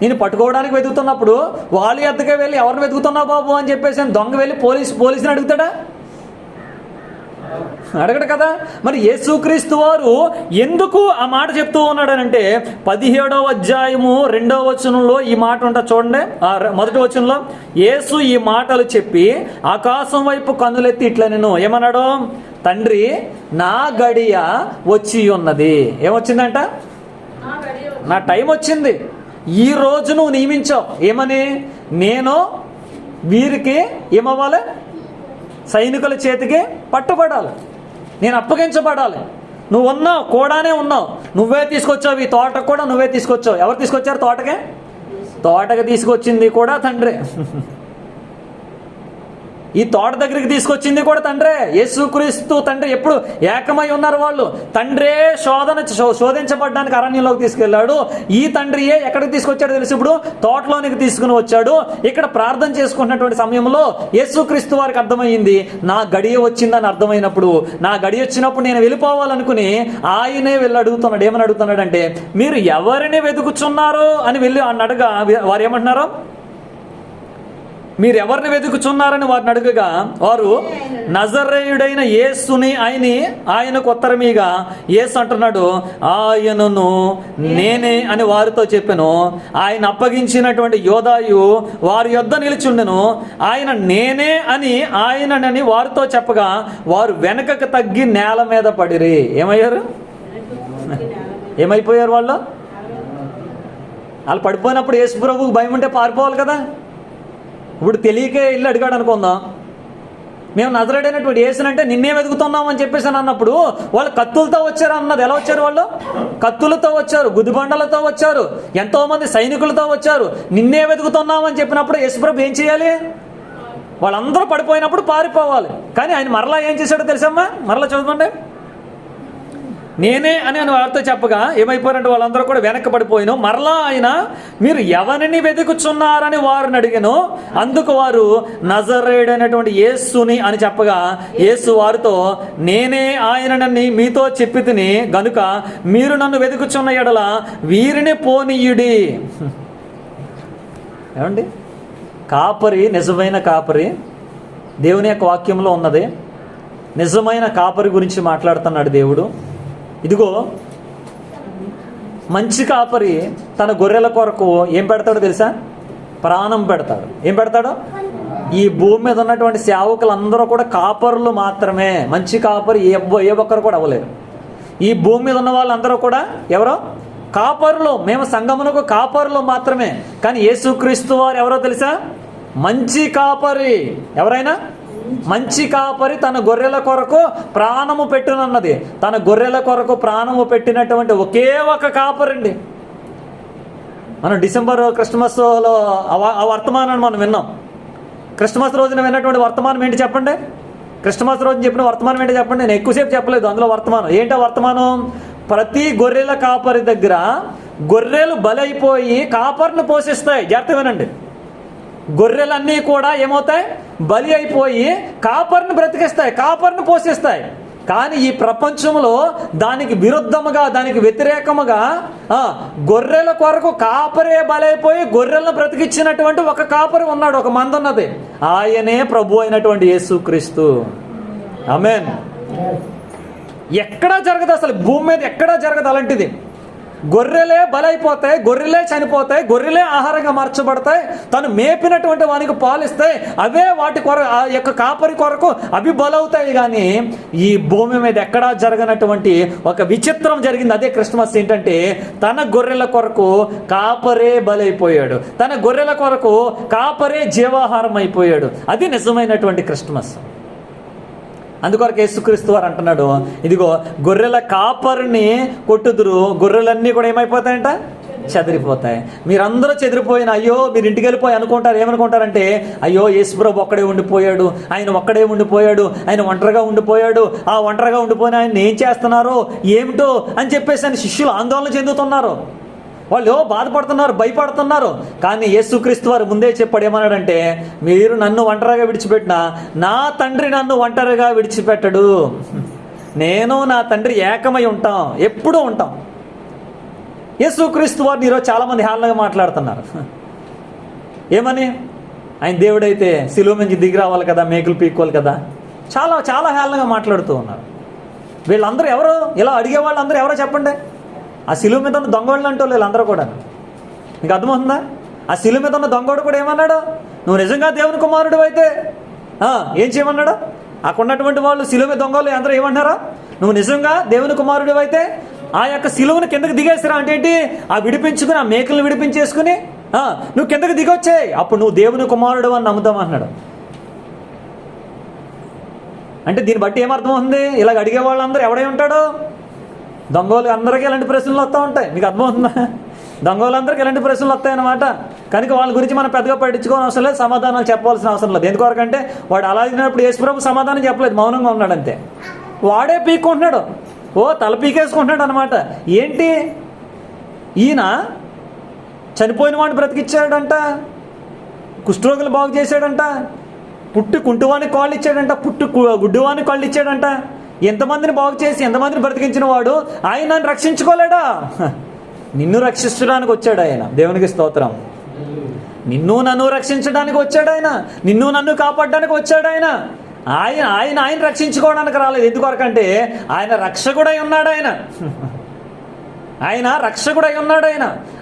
నేను పట్టుకోవడానికి వెతుకుతున్నప్పుడు వాళ్ళ ఎద్దకే వెళ్ళి ఎవరిని వెతుకుతున్నావు బాబు అని చెప్పేసి దొంగ వెళ్ళి పోలీసుని అడుగుతాడా? అడగడు కదా. మరి యేసుక్రీస్తు వారు ఎందుకు ఆ మాట చెప్తూ ఉన్నాడనంటే 17వ అధ్యాయము 2వ వచనంలో ఈ మాట ఉంటా చూడండి. మొదటి వచనంలో యేసు ఈ మాటలు చెప్పి ఆకాశం వైపు కన్నులెత్తి ఇట్లా నేను ఏమన్నాడు? తండ్రి నా గడియ వచ్చి ఉన్నది. ఏమొచ్చిందంట? నా టైం వచ్చింది. ఈ రోజు నువ్వు నియమించావు. ఏమని? నేను వీరికి ఏమవ్వాలి? సైనికుల చేతికి పట్టుబడాలి, నేను అప్పగించబడాలి. నువ్వు ఉన్నావు, కూడానే ఉన్నావు. నువ్వే తీసుకొచ్చావు. ఈ తోటకు కూడా నువ్వే తీసుకొచ్చావు. ఎవరు తీసుకొచ్చారు తోటకి? తోటకి తీసుకొచ్చింది కూడా తండ్రే. ఈ తోట దగ్గరికి తీసుకొచ్చింది కూడా తండ్రే. యేసుక్రీస్తు తండ్రి ఎప్పుడు ఏకమై ఉన్నారు వాళ్ళు. తండ్రే శోధించబడ్డానికి అరణ్యంలోకి తీసుకెళ్లాడు. ఈ తండ్రియే ఎక్కడికి తీసుకొచ్చాడో తెలుసు. ఇప్పుడు తోటలోనికి తీసుకుని వచ్చాడు. ఇక్కడ ప్రార్థన చేసుకున్నటువంటి సమయంలో యేసుక్రీస్తు వారికి అర్థమైంది, నా గడియ వచ్చిందని అర్థమైనప్పుడు, నా గడియ వచ్చినప్పుడు నేను వెళ్ళిపోవాలనుకుని ఆయనే వెళ్ళి అడుగుతున్నాడు. ఏమని అడుగుతున్నాడంటే మీరు ఎవరిని వెతుకుచున్నారు అని వెళ్ళి అడగా వారు ఏమంటున్నారు? మీరు ఎవరిని వెతుకుచున్నారని వారిని అడుగగా వారు నజరేయుడైన యేసుని ఆయనకు ఉత్తరమీగా యేసు అంటున్నాడు, ఆయనను నేనే అని వారితో చెప్పెను. ఆయన అప్పగించినటువంటి యోధాయు వారి యొద్ద నిలిచుండెను. ఆయన నేనే అని ఆయనని వారితో చెప్పగా వారు వెనకకు తగ్గి నేల మీద పడిరి. ఏమైపోయారు వాళ్ళు పడిపోయినప్పుడు యేసు ప్రభువుకు భయం ఉంటే పారిపోవాలి కదా. ఇప్పుడు తెలియకే ఇల్లు అడిగాడు అనుకుందాం, మేము నజరేయుడైనటువంటి యేసునంటే నిన్నే వెతుకుతున్నాం అని చెప్పేసి అన్నప్పుడు వాళ్ళు కత్తులతో వచ్చారు అన్నది. ఎలా వచ్చారు? వాళ్ళు కత్తులతో వచ్చారు, గుదిబండలతో వచ్చారు, ఎంతో మంది సైనికులతో వచ్చారు. నిన్నే వెతుకుతున్నాం అని చెప్పినప్పుడు యేసుప్రభు ఏం చేయాలి? వాళ్ళందరూ పడిపోయినప్పుడు పారిపోవాలి. కానీ ఆయన మరలా ఏం చేశాడో తెలుసమ్మా? మరలా చదవండి. నేనే అని వారితో చెప్పగా ఏమైపోయారంటే వాళ్ళందరూ కూడా వెనక్కి పడిపోయిన. మరలా ఆయన మీరు ఎవరిని వెతుకుచున్నారని వారిని అడిగాను. అందుకు వారు నజరేయుడైనటువంటి యేసుని అని చెప్పగా యేసు వారితో నేనే ఆయనని మీతో చెప్పి తిని గనుక మీరు నన్ను వెతుకుచున్న ఎడల వీరిని పోనీయుడి. ఏమండి? కాపరి, నిజమైన కాపరి దేవుని యొక్క వాక్యంలో ఉన్నది. నిజమైన కాపరి గురించి మాట్లాడుతున్నాడు దేవుడు. ఇదిగో మంచి కాపరి తన గొర్రెల కొరకు ఏం పెడతాడో తెలుసా? ప్రాణం పెడతాడు. ఏం పెడతాడు? ఈ భూమి మీద ఉన్నటువంటి సేవకులందరూ కూడా కాపరులు మాత్రమే. మంచి కాపరి ఏ ఒక్కరు కూడా అవ్వలేరు. ఈ భూమి మీద ఉన్న వాళ్ళందరూ కూడా ఎవరో కాపరులు. మేము సంఘమునకు కాపరులు మాత్రమే. కానీ యేసుక్రీస్తు వారు ఎవరో తెలుసా? మంచి కాపరి. ఎవరైనా మంచి కాపరి తన గొర్రెల కొరకు ప్రాణము పెట్టునన్నది. తన గొర్రెల కొరకు ప్రాణము పెట్టినటువంటి ఒకే ఒక కాపరండి. మనం డిసెంబర్ క్రిస్మస్లో ఆ వర్తమానాన్ని మనం విన్నాం. క్రిస్మస్ రోజున విన్నటువంటి వర్తమానం ఏంటి చెప్పండి? క్రిస్మస్ రోజు చెప్పిన వర్తమానం ఏంటో చెప్పండి. నేను ఎక్కువసేపు చెప్పలేదు అందులో వర్తమానం. ఏంటో వర్తమానం? ప్రతి గొర్రెల కాపరి దగ్గర గొర్రెలు బలైపోయి కాపర్ను పోషిస్తాయి. జాగ్రత్త వినండి. గొర్రెలన్నీ కూడా ఏమవుతాయి? బలి అయిపోయి కాపర్ను బ్రతికిస్తాయి, కాపర్ను పోషిస్తాయి. కానీ ఈ ప్రపంచంలో దానికి విరుద్ధముగా, దానికి వ్యతిరేకముగా గొర్రెల కొరకు కాపరే బలైపోయి గొర్రెలను బ్రతికించినటువంటి ఒక కాపరి ఉన్నాడు, ఒక మంద ఉన్నది. ఆయనే ప్రభు అయినటువంటి యేసుక్రీస్తు. ఆమేన్. ఎక్కడా జరగదు, అసలు భూమి మీద ఎక్కడా జరగదు అలాంటిది. గొర్రెలే బలైపోతాయి, గొర్రెలే చనిపోతాయి, గొర్రెలే ఆహారంగా మార్చబడతాయి. తను మేపినటువంటి వానికి పాలిస్తాయి, అవే వాటి కొరకు, ఆ యొక్క కాపరి కొరకు అవి బలవుతాయి. కానీ ఈ భూమి మీద ఎక్కడా జరగనటువంటి ఒక విచిత్రం జరిగింది. అదే క్రిస్మస్. ఏంటంటే తన గొర్రెల కొరకు కాపరే బలైపోయాడు, తన గొర్రెల కొరకు కాపరే జీవాహారం అయిపోయాడు. అది నిజమైనటువంటి క్రిస్మస్. అందుకొరకు యేసుక్రీస్తు వారు అంటున్నాడు, ఇదిగో గొర్రెల కాపరిని కొట్టుదురు, గొర్రెలన్నీ కూడా ఏమైపోతాయంట? చెదిరిపోతాయి. మీరందరూ చెదిరిపోయిన అయ్యో మీరు ఇంటికి వెళ్ళిపోయి అనుకుంటారు. ఏమనుకుంటారంటే అయ్యో యేసుప్రభు ఒక్కడే ఉండిపోయాడు, ఆయన ఒక్కడే ఉండిపోయాడు, ఆయన ఒంటరిగా ఉండిపోయాడు, ఆ ఒంటరిగా ఉండిపోయిన ఆయన ఏం చేస్తున్నారు ఏమిటో అని చెప్పేసి అని శిష్యులు ఆందోళన చెందుతున్నారు. వాళ్ళు బాధపడుతున్నారు, భయపడుతున్నారు. కానీ యేసుక్రీస్తు వారు ముందే చెప్పాడు, ఏమన్నాడంటే మీరు నన్ను ఒంటరిగా విడిచిపెట్టినా నా తండ్రి నన్ను ఒంటరిగా విడిచిపెట్టడు. నేను నా తండ్రి ఏకమై ఉంటాం, ఎప్పుడూ ఉంటాం. యేసుక్రీస్తు వారిని ఈరోజు చాలామంది హేళనగా మాట్లాడుతున్నారు. ఏమని? ఆయన దేవుడైతే శిలువ నుంచి దిగి రావాలి కదా, మేకులు పీక్కోవాలి కదా, చాలా చాలా హేళనగా మాట్లాడుతూ ఉన్నారు. వీళ్ళందరూ ఎవరు? ఇలా అడిగే వాళ్ళందరూ ఎవరో చెప్పండి. ఆ శిలువ మీద ఉన్న దొంగోళ్ళు అంటూ వీళ్ళందరూ కూడా. మీకు అర్థమవుతుందా? ఆ శిలువ మీద ఉన్న దొంగోడు కూడా ఏమన్నాడు? నువ్వు నిజంగా దేవుని కుమారుడు అయితే ఏం చేయమన్నాడు? అక్కడ ఉన్నటువంటి వాళ్ళు శిలువ మీద దొంగలు అందరూ ఏమన్నారా? నువ్వు నిజంగా దేవుని కుమారుడు అయితే ఆ యొక్క శిలువను కిందకి దిగేసిరా. అంటే ఏంటి? ఆ విడిపించుకుని, ఆ మేకలను విడిపించేసుకుని నువ్వు కిందకి దిగొచ్చాయి, అప్పుడు నువ్వు దేవుని కుమారుడు అని నమ్ముతామన్నాడు. అంటే దీన్ని బట్టి ఏమర్థమవుతుంది? ఇలాగ అడిగే వాళ్ళందరూ ఎవడై ఉంటాడు? దొంగలు అందరికీ ఇలాంటి ప్రశ్నలు వస్తూ ఉంటాయి. మీకు అర్థమవుతుందా? దొంగలందరికీ ఇలాంటి ప్రశ్నలు వస్తాయన్నమాట. కనుక వాళ్ళ గురించి మనం పెద్దగా పట్టించుకోని అవసరం లేదు, సమాధానాలు చెప్పాల్సిన అవసరం లేదు. ఎందుకొరకంటే వాడు అలా అయినప్పుడు యేసుప్రభు సమాధానం చెప్పలేదు, మౌనంగా ఉన్నాడు అంతే. వాడే పీక్కుంటున్నాడు, తల పీకేసుకుంటున్నాడు అనమాట. ఏంటి? ఈయన చనిపోయిన వాడిని బ్రతికిచ్చాడంట, కుష్ఠరోగులు బాగు చేశాడంట, పుట్టి కుంటువానికి కాళ్ళు ఇచ్చాడంట, గుడ్డివానికి కాళ్ళు ఇచ్చాడంట. ఎంతమందిని బాగు చేసి ఎంతమందిని బ్రతికించిన వాడు ఆయన నన్ను రక్షించుకోలేడా? నిన్ను రక్షించడానికి వచ్చాడు ఆయన. దేవునికి స్తోత్రం. నిన్ను నన్ను రక్షించడానికి వచ్చాడు ఆయన, నిన్ను నన్ను కాపాడడానికి వచ్చాడు ఆయన. ఆయన ఆయన ఆయన రక్షించుకోవడానికి రాలేదు. ఎందుకొరకంటే ఆయన రక్షకుడై ఉన్నాడు. ఆయన రక్షకుడై ఉన్నాడు.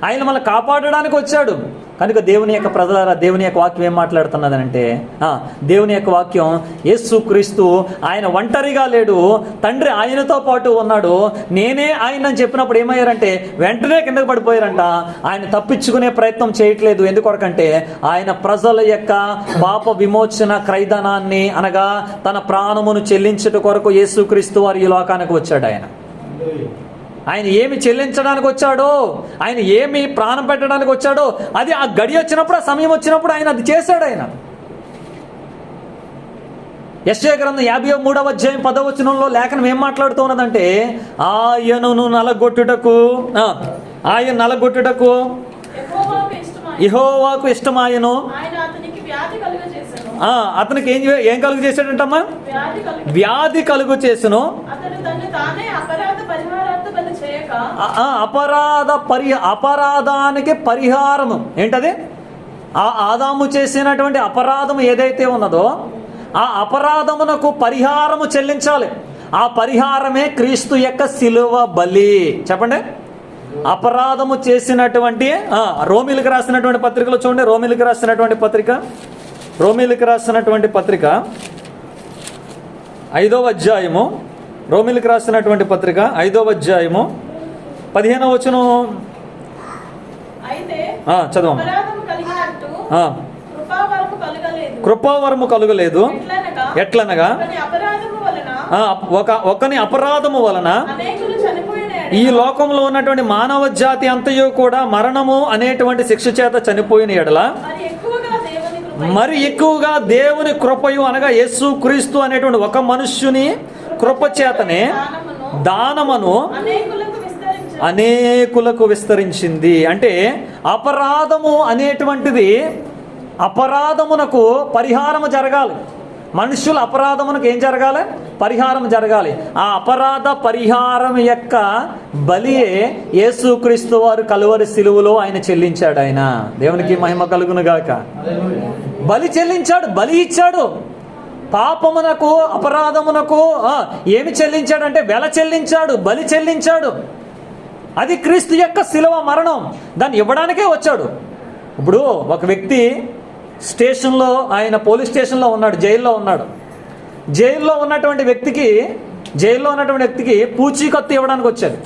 ఆయన మనల్ని కాపాడడానికి వచ్చాడు. కనుక దేవుని యొక్క ప్రజలారా, దేవుని యొక్క వాక్యం ఏం మాట్లాడుతున్నదనంటే, దేవుని యొక్క వాక్యం యేసుక్రీస్తు ఆయన ఒంటరిగా లేడు, తండ్రి ఆయనతో పాటు ఉన్నాడు. నేనే ఆయన అని చెప్పినప్పుడు ఏమయ్యారంటే వెంటనే కిందకు పడిపోయారంట. ఆయన తప్పించుకునే ప్రయత్నం చేయట్లేదు. ఎందుకొరకంటే ఆయన ప్రజల యొక్క పాప విమోచన క్రయధనాన్ని, అనగా తన ప్రాణమును చెల్లించుట కొరకు యేసుక్రీస్తు వారు ఈ లోకానికి వచ్చాడు. ఆయన ఏమి చెల్లించడానికి వచ్చాడో, ఆయన ఏమి ప్రాణం పెట్టడానికి వచ్చాడో, అది ఆ గడి వచ్చినప్పుడు, ఆ సమయం వచ్చినప్పుడు ఆయన అది చేశాడు. ఆయన యెషయా గ్రంథం 53వ అధ్యాయం 10వ వచనంలో లేఖనం ఏం మాట్లాడుతూ ఉన్నదంటే, ఆయనను నలగొట్టుటకు యెహోవాకు ఇష్టమాయను, అతనికి ఏం కలుగు చేశాడంటమ్మా? వ్యాధి కలుగు చేసెను. అపరాధానికి పరిహారము ఏంటది? ఆ ఆదాము చేసినటువంటి అపరాధము ఏదైతే ఉన్నదో ఆ అపరాధమునకు పరిహారము చెల్లించాలి. ఆ పరిహారమే క్రీస్తు యొక్క శిలువ బలి. చెప్పండి. అపరాధము చేసినటువంటి రోమీలకు రాసినటువంటి పత్రికలో చూడండి. రోమీలకు రాసినటువంటి పత్రిక 5వ అధ్యాయము, రోమీలకు రాసినటువంటి పత్రిక 5వ అధ్యాయము 15వ వచనం చదవం. కృపావరము కలుగలేదు, ఎట్లనగా ఒకని అపరాధము వలన ఈ లోకంలో ఉన్నటువంటి మానవ జాతి అంతయు కూడా మరణము అనేటువంటి శిక్ష చేత చనిపోయిన ఎడల మరి ఎక్కువగా దేవుని కృపయు అనగా యేసు క్రీస్తు అనేటువంటి ఒక మనుష్యుని కృప చేతనే దానమును అనేకులకు విస్తరించింది. అంటే అపరాధము అనేటువంటిది, అపరాధమునకు పరిహారము జరగాలి. మనుషుల అపరాధమునకు ఏం జరగాలి? పరిహారం జరగాలి. ఆ అపరాధ పరిహారం యొక్క బలియే యేసుక్రీస్తు వారు కలువరి సిలువలో ఆయన చెల్లించాడు. ఆయన దేవునికి మహిమ కలుగును గాక. బలి చెల్లించాడు, బలి ఇచ్చాడు. పాపమునకు అపరాధమునకు ఏమి చెల్లించాడంటే వెల చెల్లించాడు, బలి చెల్లించాడు. అది క్రీస్తు యొక్క శిలువ మరణం. దాన్ని ఇవ్వడానికే వచ్చాడు. ఇప్పుడు ఒక వ్యక్తి స్టేషన్లో, ఆయన పోలీస్ స్టేషన్లో ఉన్నాడు, జైల్లో ఉన్నాడు. జైల్లో ఉన్నటువంటి వ్యక్తికి పూచీకత్తు ఇవ్వడానికి వచ్చాడు.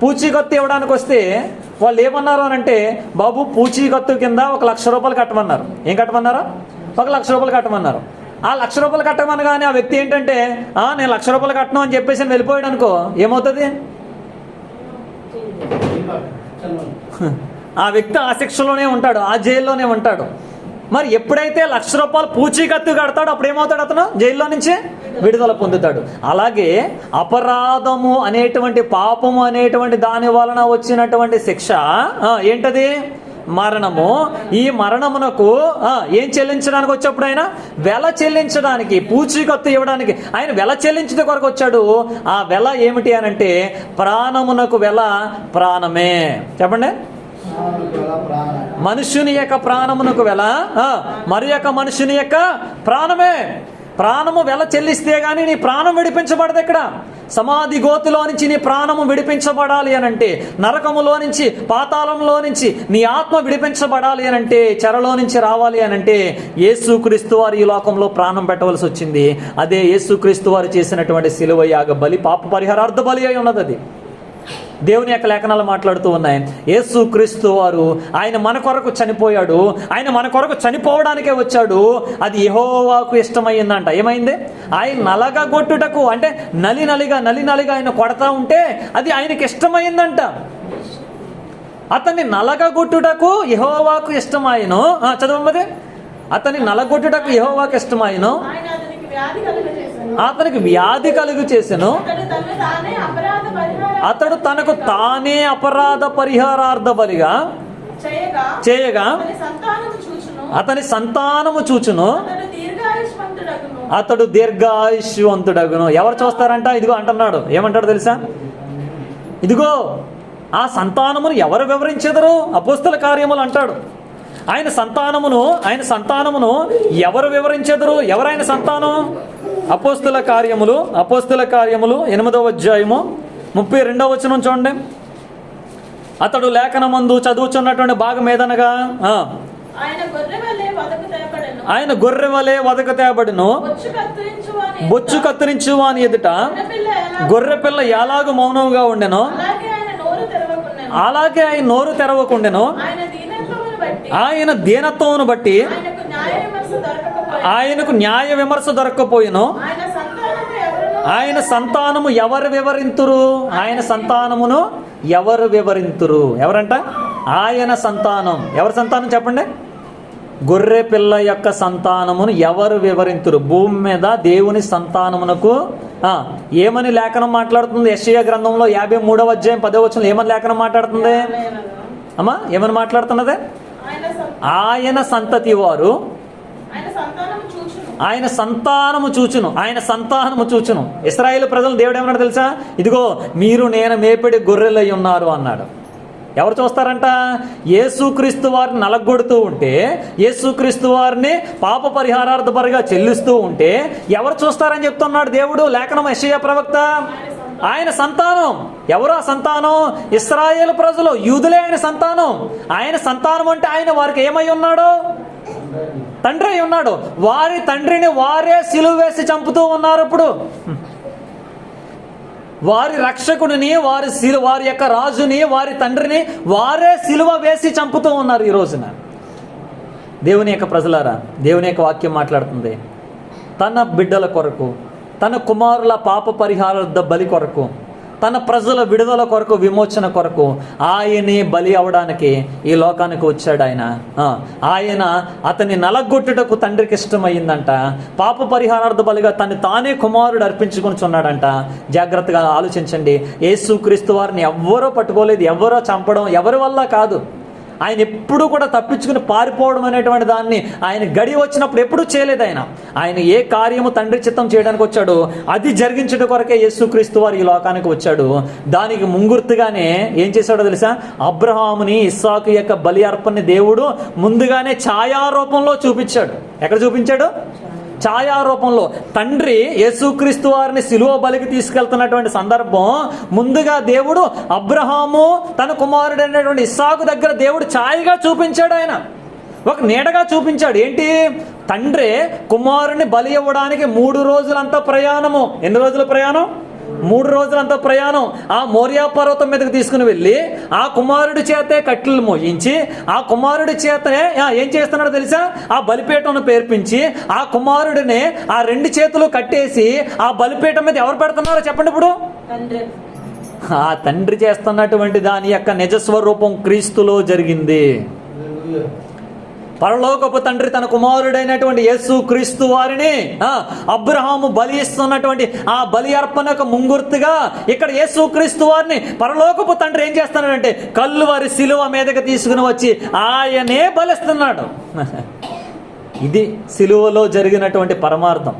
పూచీకత్తు ఇవ్వడానికి వస్తే వాళ్ళు ఏమన్నారు అని అంటే, బాబు పూచీకత్తు కింద 1,00,000 రూపాయలు కట్టమన్నారు. ఏం కట్టమన్నారు? 1,00,000 రూపాయలు కట్టమన్నారు. ఆ 1,00,000 రూపాయలు కట్టమనగానే ఆ వ్యక్తి ఏంటంటే, నేను 1,00,000 రూపాయలు కట్టను అని చెప్పేసి వెళ్ళిపోయాడు అనుకో, ఏమవుతుంది? ఆ వ్యక్తి ఆ శిక్షలోనే ఉంటాడు, ఆ జైల్లోనే ఉంటాడు. మరి ఎప్పుడైతే 1,00,000 రూపాయలు పూచీకత్తు కడతాడో అప్పుడు ఏమవుతాడు? అతను జైల్లో నుంచి విడుదల పొందుతాడు. అలాగే అపరాధము అనేటువంటి, పాపము అనేటువంటి దాని వలన వచ్చినటువంటి శిక్ష ఏంటది? మరణము. ఈ మరణమునకు ఏం చెల్లించడానికి వచ్చేప్పుడు ఆయన వెల చెల్లించడానికి, పూచీకత్తు ఇవ్వడానికి ఆయన వెల చెల్లించడం కొరకు వచ్చాడు. ఆ వెల ఏమిటి అనంటే, ప్రాణమునకు వెల ప్రాణమే. చెప్పండి. మనుష్యుని యొక్క ప్రాణమునకు వెల మరి యొక్క మనుషుని యొక్క ప్రాణమే. ప్రాణము వెల చెల్లిస్తే గానీ నీ ప్రాణం విడిపించబడదు. ఇక్కడ సమాధి గోతిలో నుంచి నీ ప్రాణము విడిపించబడాలి అనంటే, నరకములో నుంచి, పాతాళంలో నుంచి నీ ఆత్మ విడిపించబడాలి అనంటే, చెరలో నుంచి రావాలి అనంటే యేసుక్రీస్తు వారు ఈ లోకంలో ప్రాణం పెట్టవలసి వచ్చింది. అదే యేసుక్రీస్తు వారు చేసినటువంటి శిలువ యాగ బలి, పాప పరిహారార్థ బలి అయి ఉన్నది. అది దేవుని యొక్క లేఖనాలు మాట్లాడుతూ ఉన్నాయి. యేసుక్రీస్తు వారు ఆయన మన కొరకు చనిపోయాడు. ఆయన మన కొరకు చనిపోవడానికే వచ్చాడు. అది యెహోవాకు ఇష్టమైందంట. ఏమైంది? ఆయన నలగగొట్టుటకు, అంటే నలినలిగా ఆయన కొడతా ఉంటే అది ఆయనకి ఇష్టమైందంట. అతన్ని నలగగొట్టుటకు యెహోవాకు ఇష్టమాయను. చదవమ్మది. అతన్ని నలగొట్టుటకు యెహోవాకు ఇష్టమాయను, అతనికి వ్యాధి కలుగు చేసెను. అతడు తనకు తానే అపరాధ పరిహారార్థ బలిగా చేయగా అతని సంతానము చూచును, అతడు దీర్ఘాయుష్వంతుడగును. ఎవరు చూస్తారంట? ఇదిగో అంటున్నాడు. ఏమంటాడు తెలుసా? ఇదిగో ఆ సంతానమును ఎవరు వివరించెదరు? అపోస్తల కార్యములు అంటాడు. ఆయన సంతానమును ఎవరు వివరించెదరు? ఎవరైన సంతానం? అపోస్తల కార్యములు 8వ అధ్యాయము 32వ వచనం చూడండి. అతడు లేఖనమందు చదువుచున్నటువంటి భాగం ఏదనగా, ఆయన గొర్రె వలె వదకు తేబడును, బొచ్చు కత్తిరించు వాని ఎదుట గొర్రె పిల్ల ఎలాగూ మౌనంగా ఉండెను, అలాగే ఆయన నోరు తెరవకుండెను. ఆయన దీనత్వమును బట్టి ఆయనకు న్యాయ విమర్శ దొరక్కపోయిను. ఆయన సంతానము ఎవరు వివరింతురు? ఆయన సంతానమును ఎవరు వివరింతురు? ఎవరంట? ఆయన సంతానం. ఎవరి సంతానం చెప్పండి? గొర్రె పిల్ల యొక్క సంతానమును ఎవరు వివరింతురు? భూమి మీద దేవుని సంతానమునకు ఏమని లేఖనం మాట్లాడుతుంది? యెషయా గ్రంథంలో 53వ అధ్యాయం 10వ వచనం ఏమని లేఖనం మాట్లాడుతుంది అమ్మా? ఏమని మాట్లాడుతున్నదే? ఆయన సంతతి వారు ఆయన సంతానము చూచును. ఇశ్రాయేలు ప్రజలు దేవుడు ఏమన్నాడు తెలుసా? ఇదిగో మీరు నేను మేపిడి గొర్రెలై ఉన్నారు అన్నాడు. ఎవరు చూస్తారంట? యేసుక్రీస్తు వారిని నలగొడుతూ ఉంటే, యేసుక్రీస్తు వారిని పాప పరిహారార్థ బలిగా చెల్లిస్తూ ఉంటే ఎవరు చూస్తారని చెప్తున్నాడు దేవుడు. లేఖనం యెషయా ప్రవక్త ఆయన సంతానం. ఎవరు ఆ సంతానం? ఇశ్రాయేలు ప్రజలు, యూదులే ఆయన సంతానం. ఆయన సంతానం అంటే ఆయన వారికి ఏమై ఉన్నాడు? తండ్రి అయి ఉన్నాడు. వారి తండ్రిని వారే సిలువ వేసి చంపుతూ ఉన్నారు. ఇప్పుడు వారి రక్షకుడిని, వారి యొక్క రాజుని, వారి తండ్రిని వారే సిలువ వేసి చంపుతూ ఉన్నారు ఈ రోజున. దేవుని యొక్క ప్రజలారా, దేవుని యొక్క వాక్యం మాట్లాడుతుంది. తన బిడ్డల కొరకు, తన కుమారుల పాప పరిహారార్థ బలి కొరకు తన ప్రజల విడుదల కొరకు, విమోచన కొరకు ఆయనే బలి అవడానికి ఈ లోకానికి వచ్చాడు. ఆయన అతన్ని నలగొట్టుటకు తండ్రికి ఇష్టమైందంట. పాప పరిహారార్థ బలిగా తను తానే కుమారుడు అర్పించుకొనిచున్నాడంట. జాగ్రత్తగా ఆలోచించండి. యేసుక్రీస్తు వారిని ఎవ్వరో పట్టుకోలేదు, ఎవరో చంపడం ఎవరి వల్ల కాదు. ఆయన ఎప్పుడు కూడా తప్పించుకుని పారిపోవడం అనేటువంటి దాన్ని ఆయన గడి వచ్చినప్పుడు ఎప్పుడూ చేయలేదు. ఆయన ఏ కార్యము తండ్రి చిత్తం చేయడానికి వచ్చాడో అది జరిగించడం కొరకే యేసుక్రీస్తు వారు ఈ లోకానికి వచ్చాడు. దానికి ముంగుర్తుగానే ఏం చేశాడో తెలుసా? అబ్రహాముని, ఇస్సాకు యొక్క బలి అర్పణని దేవుడు ముందుగానే ఛాయారూపంలో చూపించాడు. ఎక్కడ చూపించాడు? ఛాయారూపంలో. తండ్రి యేసుక్రీస్తు వారిని సిలువ బలికి తీసుకెళ్తున్నటువంటి సందర్భం ముందుగా దేవుడు అబ్రహాము తన కుమారుడు అయినటువంటి ఇస్సాకు దగ్గర దేవుడు ఛాయగా చూపించాడు. ఆయన ఒక నీడగా చూపించాడు. ఏంటి? తండ్రి కుమారుని బలి ఇవ్వడానికి 3 రోజులంతా ప్రయాణము. ఎన్ని రోజుల ప్రయాణం? 3 రోజులంతా ప్రయాణం. ఆ మోరియా పర్వతం మీదకి తీసుకుని వెళ్ళి ఆ కుమారుడి చేతే కట్టెలు మోయించి ఆ కుమారుడి చేతనే ఏం చేస్తున్నాడో తెలుసా? ఆ బలిపీఠను పేర్పించి ఆ కుమారుడిని ఆ 2 చేతులు కట్టేసి ఆ బలిపీఠం మీద ఎవరు పెడుతున్నారో చెప్పండి ఇప్పుడు? ఆ తండ్రి చేస్తున్నటువంటి దాని యొక్క నిజస్వరూపం క్రీస్తులో జరిగింది. పరలోకపు తండ్రి తన కుమారుడైనటువంటి యేసు క్రీస్తు వారిని అబ్రహాము బలి ఇస్తున్నటువంటి ఆ బలి అర్పణకు ముంగుర్తుగా ఇక్కడ యేసు క్రీస్తు వారిని పరలోకపు తండ్రి ఏం చేస్తున్నాడంటే కల్వరి సిలువ మీదకి తీసుకుని వచ్చి ఆయనే బలిస్తున్నాడు. ఇది సిలువలో జరిగినటువంటి పరమార్థం.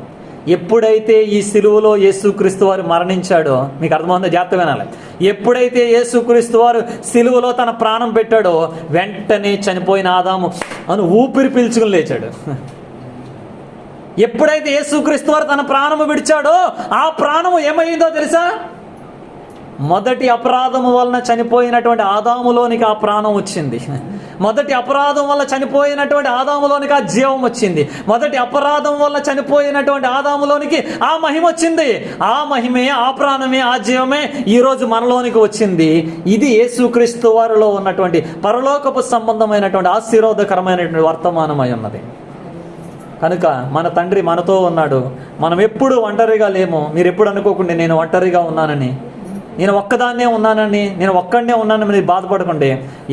ఎప్పుడైతే ఈ సిలువలో యేసుక్రీస్తు వారు మరణించాడో, మీకు అర్థమవుతుందో? జాగ్రత్త వినాలి. ఎప్పుడైతే యేసుక్రీస్తు వారు సిలువలో తన ప్రాణం పెట్టాడో వెంటనే చనిపోయిన ఆదాము అని ఊపిరి పీల్చుకుని లేచాడు. ఎప్పుడైతే యేసుక్రీస్తు వారు తన ప్రాణము విడిచాడో ఆ ప్రాణము ఏమైందో తెలుసా? మొదటి అపరాధము వలన చనిపోయినటువంటి ఆదాములోనికి ఆ ప్రాణం వచ్చింది. మొదటి అపరాధం వల్ల చనిపోయినటువంటి ఆదాములోనికి ఆ జీవం వచ్చింది. మొదటి అపరాధం వల్ల చనిపోయినటువంటి ఆదాములోనికి ఆ మహిమ వచ్చింది. ఆ మహిమే, ఆ ప్రాణమే, ఆ జీవమే ఈరోజు మనలోనికి వచ్చింది. ఇది యేసుక్రీస్తు వారిలో ఉన్నటువంటి పరలోకపు సంబంధమైనటువంటి ఆశీర్వాదకరమైనటువంటి వర్తమానమై ఉన్నది. కనుక మన తండ్రి మనతో ఉన్నాడు. మనం ఎప్పుడు ఒంటరిగా లేము. మీరు ఎప్పుడు అనుకోకుండా నేను ఒంటరిగా ఉన్నానని, నేను ఒక్కదాన్నే ఉన్నానని, నేను ఒక్కడనే ఉన్నానని మీరు బాధపడకండి.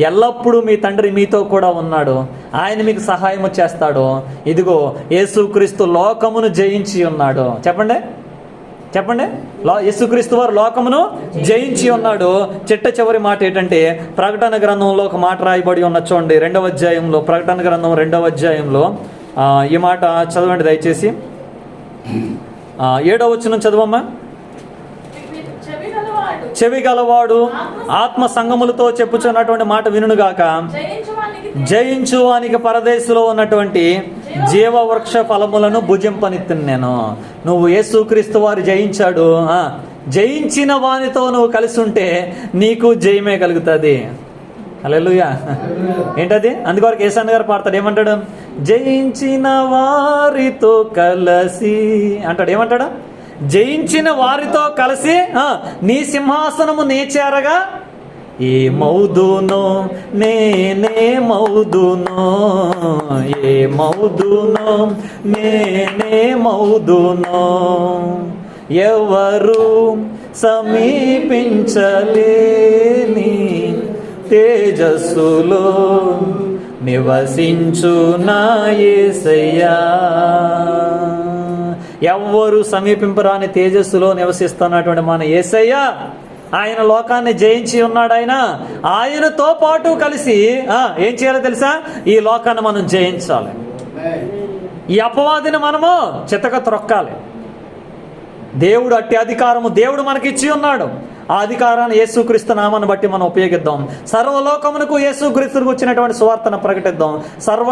ఎల్లప్పుడూ మీ తండ్రి మీతో కూడా ఉన్నాడు. ఆయన మీకు సహాయం చేస్తాడు. ఇదిగో యేసుక్రీస్తు లోకమును జయించి ఉన్నాడు. చెప్పండి, చెప్పండి. యేసుక్రీస్తు వారు లోకమును జయించి ఉన్నాడు. చిట్ట చివరి మాట ఏంటంటే ప్రకటన గ్రంథంలో ఒక మాట రాయబడి ఉన్న చూడండి, 2వ అధ్యాయంలో, ప్రకటన గ్రంథం 2వ అధ్యాయంలో ఈ మాట చదవండి దయచేసి. 7వ వచనం చదవమ్మా. చెవి గలవాడు ఆత్మ సంగములతో చెప్పుచున్నటువంటి మాట వినుగాక. జయించువానికి పరదేశంలో ఉన్నటువంటి జీవవృక్ష ఫలములను భుజింపనిత్తును నేను. నువ్వు యేసుక్రీస్తు వారు జయించాడు. జయించిన వానితో నువ్వు కలిసి ఉంటే నీకు జయమే కలుగుతుంది. హల్లెలూయా. ఏంటది? అందుకొరకు యేసన్న గారు పాడతాడు. ఏమంటాడు? జయించిన వారితో కలిసి అంటాడు. ఏమంటాడు? జయించిన వారితో కలిసి నీ సింహాసనము నేచేరగా ఏ మౌదునో నేనే మౌదునో, ఏ మౌదునో నేనే మౌదునో, ఎవరు సమీపించలేని తేజస్సులో నివసించు నా యేసయ్యా. ఎవ్వరు సమీపింపరాని తేజస్సులో నివసిస్తున్నటువంటి మన యేసయ్య, ఆయన లోకాన్ని జయించి ఉన్నాడు. ఆయనతో పాటు కలిసి ఏం చేయాలో తెలుసా? ఈ లోకాన్ని మనం జయించాలి. ఈ అపవాదిని మనము చితక త్రొక్కాలి. దేవుడు అట్టి అధికారము దేవుడు మనకిచ్చి ఉన్నాడు. ఆ అధికారాన్ని యేసుక్రీస్తు నామాన్ని బట్టి మనం ఉపయోగిద్దాం. సర్వలోకమునకు యేసుక్రీస్తుకు వచ్చినటువంటి సువార్తను ప్రకటిద్దాం. సర్వ